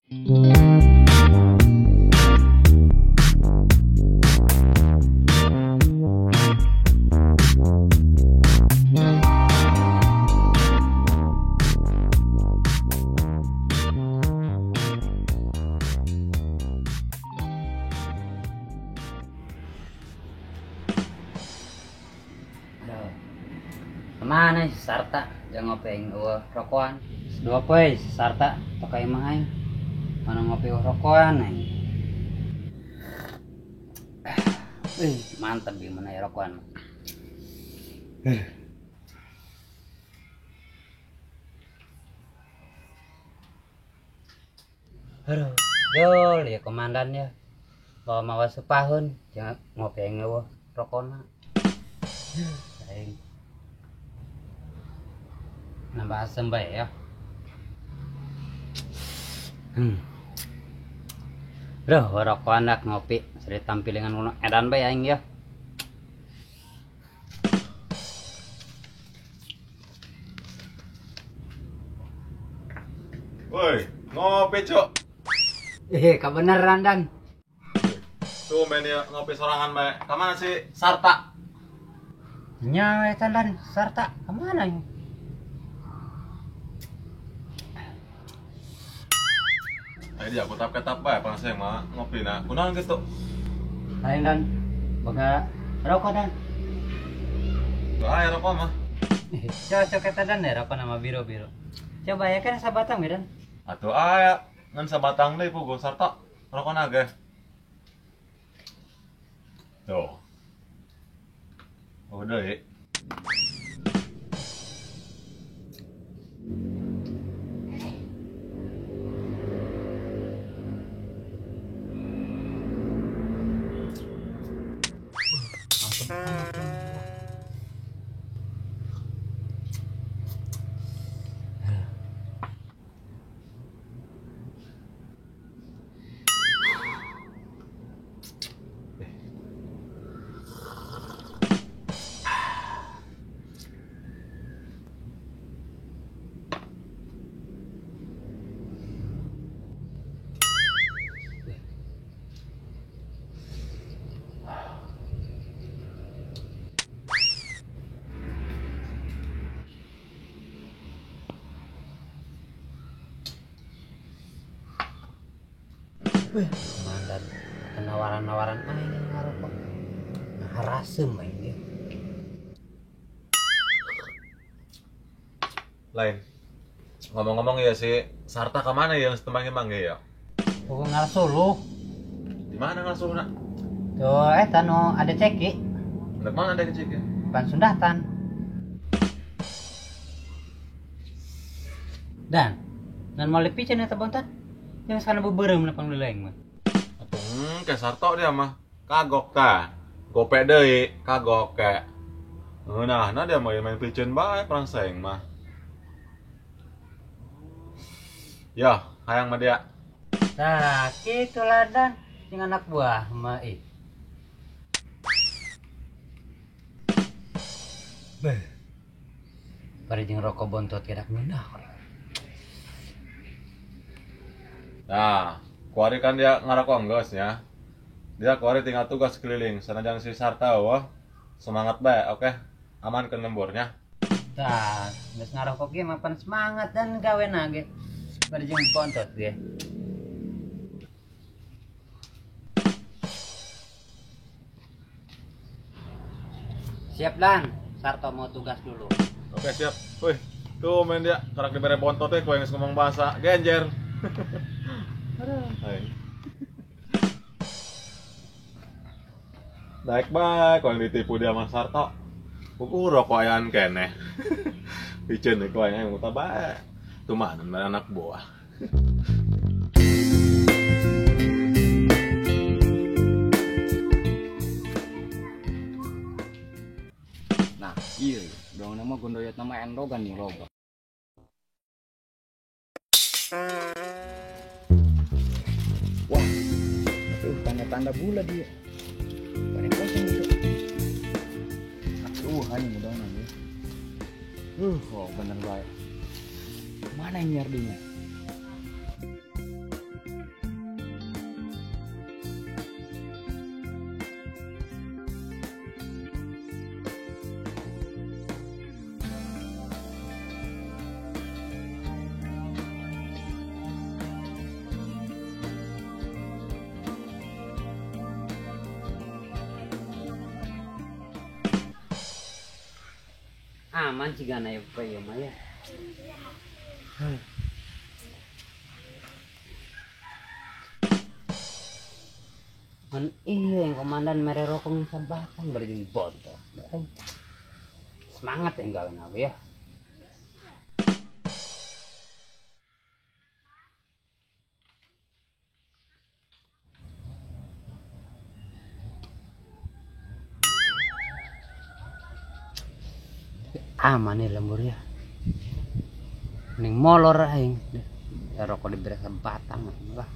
Mana si Sarta jangan ngopeng rokokan dua poe si Sarta tokai mahai mana ngopi rokokan nih. Mantap gimana ya rokokan. Aduh, jol ya komandan ya. Bawa mawas sepahun jangan ngopeng rokokan. Nambah asem bae ya. Duh, rokok anak ngopi, seri tampil dengan edan bae aing ya. Woi, ngopi cok. Kebeneran Dan. Tuh main ya ngopi sorangan bae. Kemana sih Sarta? Nya etan Dan, Sarta kemana ya? Ayo dia aku tap bae panas yang mah ngopi na. Kunaon gitu? Lain Dan, boga rokok Dan. Tuh ayo rokok mah. Cocok eta Dan ya rokok nama biru-biru. Coba ya kan sabatang ya Dan. Atuh aya ngan sabatang deui puguh Sarta. Rokona ge. Tuh. Oh deui. Komandan, penawaran-nawaran aing ngarokok. Harasem aing dia. Lain. Ngomong-ngomong ya si Sarta kemana ya yang setemangnya mangga ya? Pokok ngalsuluh. Di mana ngasuhna? Tuh no ada ceki. Udah mana ada kecil ya? Pan Sundatan. Dan mau lepicen eta bontan. Yang sana beberem na pangleleng mah. Atuh ke Sarto dia mah. Kagok ta. Gopek deui, kagok ke. Nah dia main picen bae perang saing mah. Ya, hayang mah dia. Nah, gitulah Dan. Yang anak buah mah Beh. Bari jeung rokok bontot gerak ngeunah. Nah, kuari kan dia ngarokok geus ya. Dia kuari tinggal tugas keliling. Sanajang si Sarta wah. Semangat bae, oke. Aman ke lemburnya. Tah, geus ngarokok ge mapan semangat dan gawena ge. Bari jeung bontot ge. Siap Dan, Sarto mau tugas dulu. Oke, siap. Wih, tuh main dia. Karak dibere bontot teh ku yang ngomong bahasa genjer. Hai. Baik-baik, kalau ditipu dia sama Sarto. Kuku rokok ayaan kene. Piceun ieu yang muta bae. Tuh mana anak buah. Nah, iya, dong nama gondoyat nama endogan nih loba. Wah, itu tanda-tanda bulan dia. Paling kosong itu. Hanya mudah nanti. Oh bener baik. Mana yang nyardinya? aman sih gana ya Pak ya Maya. Man iya yang komandan mere rokong sabatan berjing bodoh. Semangat ya enggak kenapa ya. Aman ya lembur ya. Ning molor aing. Rokok diberi batang lah.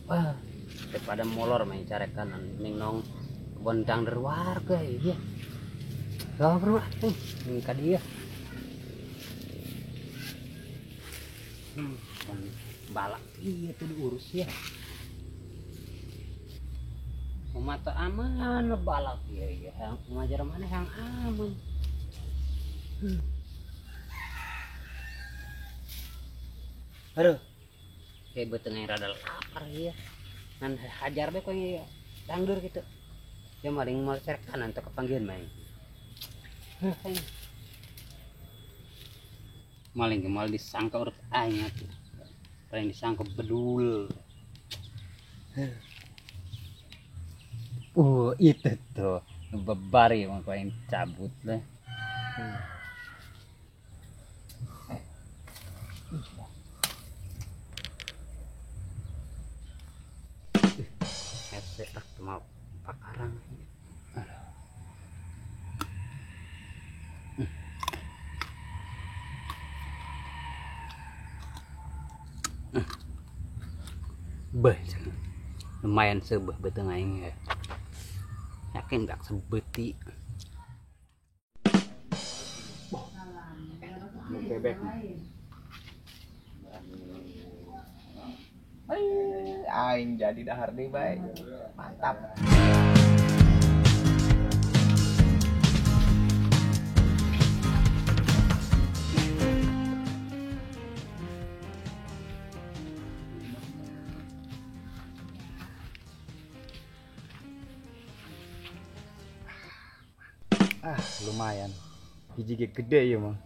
Wah, daripada molor main cari kanan ning nong kebon dangder warga ya. Gak perlu ning ka dia. Balak iya tuh diurus ya. Mata aman balak ya ya. Yang ngajar mana yang aman. Aduh, kayak betengah rada lapar ya. Nan hajar deh kok ya, dangdur gitu. Ya maling mal cerek kanan tuh kepanggian main. Maling kemal disangka urut aing tuh. Paling disangka bedul. Itu tuh bebari mau paling cabut lah. Headset mau pakarang. Beh, lumayan sebeh beteng aing ya. Yakin gak sebeti. Bebek. Aing jadi dahar deh baik. Mantap. Lumayan. Hiji gede ya mah.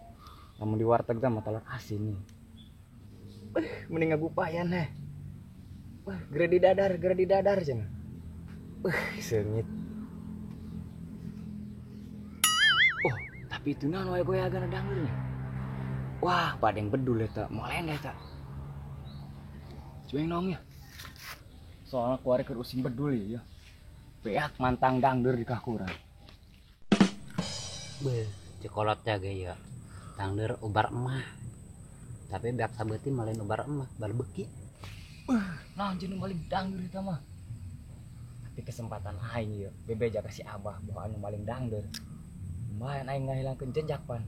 Namun di warteg sama telur asin nih. Mending ngagupayan heh. Wah, geredi dadar cenah. Sengit. Oh, tapi itu naon wae goyagan dangdut nih. Wah, padeng bedul eta, molen eta. Cueng nong ya. Soalnya kuari keur using bedul ya. Beak mantang dangdur di kakuran. Beh, cekolot jaga ya. Dangdur ubar emah. Tapi biak sabeuti malen ubar emah, bal beki. Nah, jeung maling dangdur eta mah. Tapi kesempatan aing ieu, bebe jaga si Abah bawa anu maling dangdur. Lumayan aing ngahilangkeun jejak pan.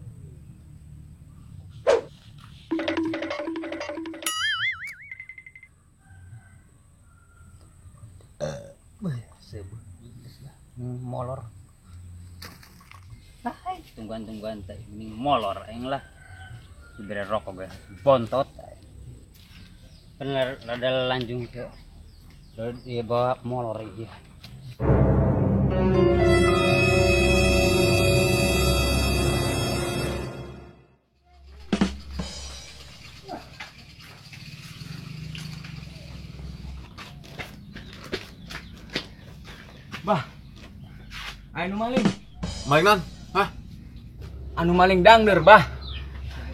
Beh, sebut molor. Hai, tungguan teh ini molor aing lah. Diberi rokok gue bontot. Bener rada lanjung ke. Dia bawa molor iya. Bah. Anu maling. Mainan? Hah? Anu maling dangdur, bah.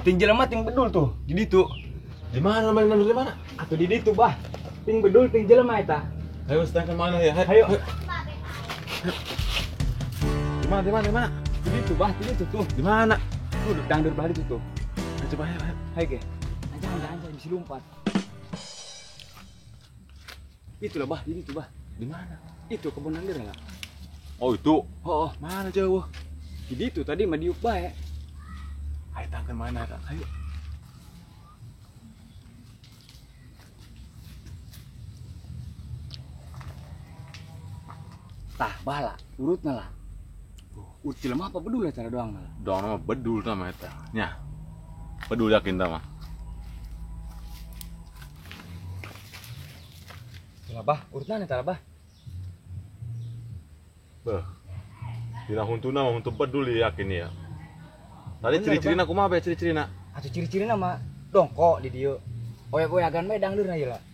Ting jelema ting bedul tuh, di ditu. Di mana mainan di mana? Atuh di ditu, bah. Ting bedul ting jelema eta. Ayo sedangkan mana ya? Ayo. Di mana? Di ditu, bah, di ditu tuh. Di mana? Tuh dangdur bah di situ. Ayo coba ayo. Hai ge. Jangan bisa lompat. Itu lah, bah, di ditu, bah. Di mana? Itu kebun anggur enggak? Oh itu. Oh, Mana jauh? di ditu tadi mah diuk bae. Ayo tangkan mana kak? Ayo. Tah, bala, urutna lah. Urut jelema apa bedul ya cara doang lah. Dong nama bedul nama eta. Nya. Bedul yakin tama. Lah bah, urutna nih tara bah. Beh. Dina huntuna mah untuk bedul yakin ya. Tadi Bener, ciri-cirina kumaha be ciri-cirina? Atuh ciri-ciri nama dongkok di dieu. Oyak-oyakan bae dangdeurna ieu lah.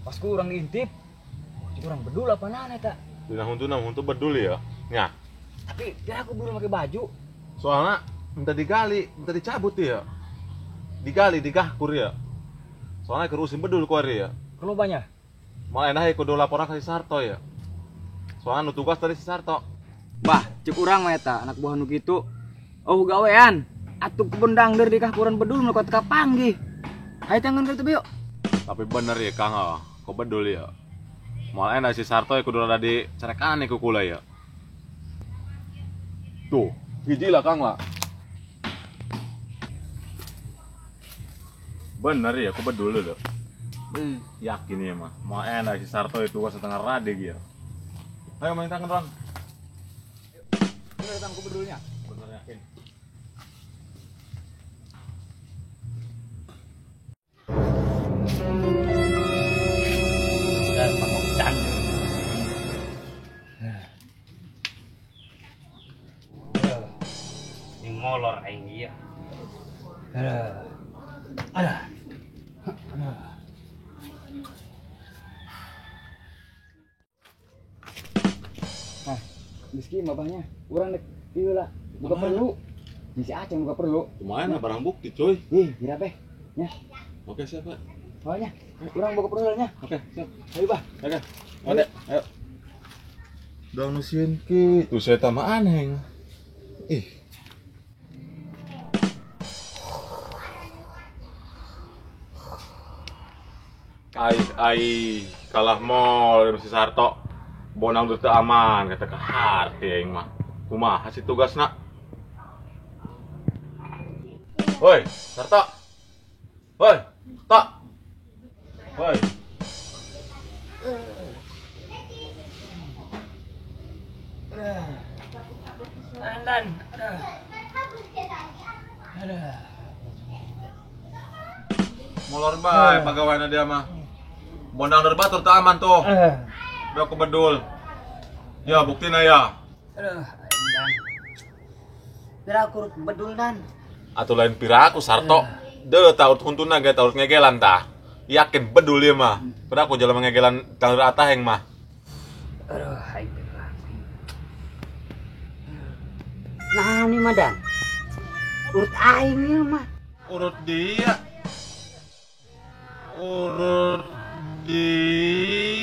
Pas ku urang diintip, urang bedul apa nana eta. Dina huntu bedul ya. Nya. Tapi dia aku buru pakai baju. Soalnya minta digali, minta dicabut ya. Digali, digahkur ya. Soalnya kerusin bedul kuari ya. Kelobanya. Malah enak kudu laporan ke si Sarto ya. Soalnya nu tugas dari si Sarto. Bah, cek urang mah eta anak buah nu kitu. Oh gawean. Atuh kebun dangdeur di kahkuran bedul nu teka panggih. Hayu tangan kitu yuk. Tapi bener ya Kang, kok bedul ya. Malah enak si Sarto ya kudu rada dicerekan ku kula ya. Tuh, hiji lah Kang lah. Bener ya, kok bedul lho. Yakin ya mah. Mau enak si Sarto itu gua setengah radig ya. Ayo main tangan Ron. Bener datang ku bedulnya. Bener yakin. Udah pengobatan. Ini molor aing iya. Ada. Nah, meski babahnya urang dek ieu lah. Buka perlu. Si Aceng buka perlu. Lumayan lah barang bukti cuy. Kira teh. Nya. Oke siap Pak. Soalnya urang buka perlu nya. Oke siap. Ayo bah. Oke. Ode, ayo. Udah nusin gitu, saya tambah aneh. Ih. Ai, kalah mall si Sarto. Bonang teu aman kata ka harti aing mah. Kumaha sih tugasna? Woi, Sarto. Woi, Tok. Woi. Andan. Molor bae pagaweana dia mah. Bonang derbatur teu aman tuh. Udah aku bedul. Ya, buktina ya. Aduh, andan. Biar aku bedul dan. Atuh lain piraku Sarto. Deu taut huntuna ge taut ngegelan tah. Yakin bedul ieu mah. Pira aku jalan ngegelan taleur ataheng mah. Aduh, aing. Nah, ini mah dan. Urut aing ieu mah. Urut dia. Urut dia.